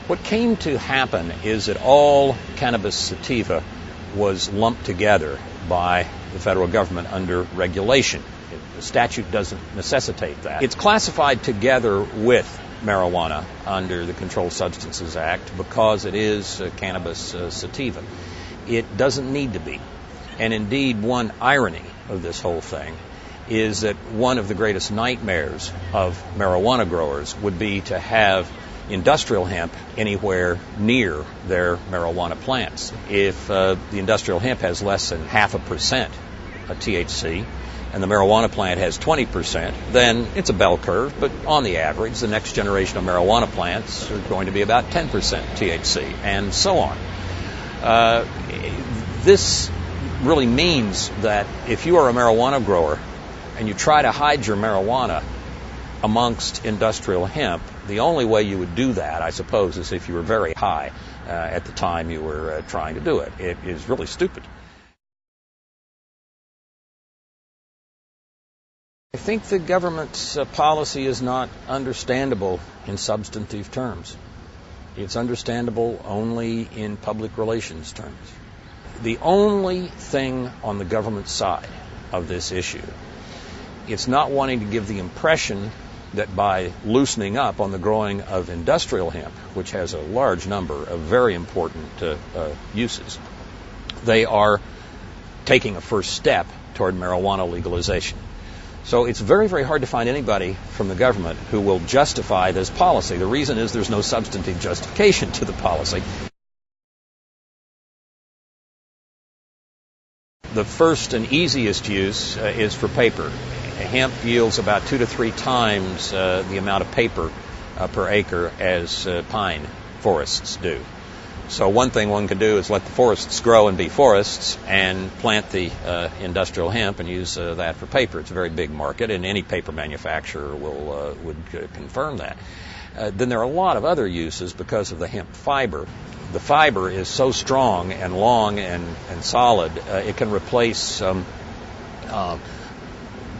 What came to happen is that all cannabis sativa was lumped together by the federal government under regulation. The statute doesn't necessitate that. It's classified together with marijuana under the Controlled Substances Act because it is cannabis sativa. It doesn't need to be. And indeed, one irony of this whole thing is that one of the greatest nightmares of marijuana growers would be to have industrial hemp anywhere near their marijuana plants. If the industrial hemp has less than 0.5% of THC and the marijuana plant has 20%, then it's a bell curve, but on the average, the next generation of marijuana plants are going to be about 10% THC, and so on. This really means that if you are a marijuana grower and you try to hide your marijuana amongst industrial hemp, the only way you would do that, I suppose, is if you were very high at the time you were trying to do it. It is really stupid. I think the government's policy is not understandable in substantive terms. It's understandable only in public relations terms. The only thing on the government side of this issue, it's not wanting to give the impression that by loosening up on the growing of industrial hemp, which has a large number of very important uses, they are taking a first step toward marijuana legalization. So it's very, very hard to find anybody from the government who will justify this policy. The reason is there's no substantive justification to the policy. The first and easiest use is for paper. Hemp yields about 2 to 3 times the amount of paper per acre as pine forests do. So one thing one can do is let the forests grow and be forests and plant the industrial hemp and use that for paper. It's a very big market, and any paper manufacturer would confirm that. Then there are a lot of other uses because of the hemp fiber. The fiber is so strong and long and solid, it can replace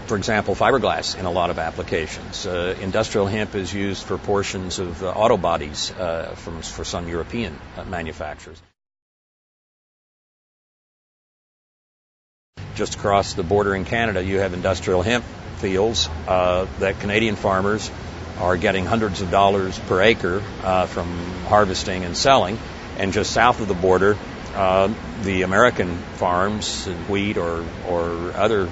for example, fiberglass in a lot of applications. Industrial hemp is used for portions of auto bodies for some European manufacturers. Just across the border in Canada, you have industrial hemp fields that Canadian farmers are getting hundreds of dollars per acre from harvesting and selling. And just south of the border, the American farms, wheat or other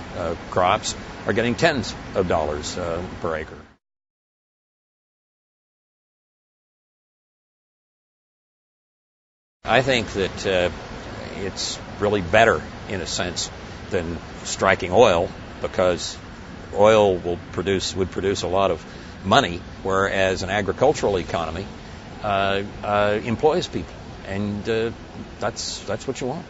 crops, are getting tens of dollars per acre. I think that it's really better, in a sense, than striking oil, because oil would produce a lot of money, whereas an agricultural economy employs people, and that's what you want.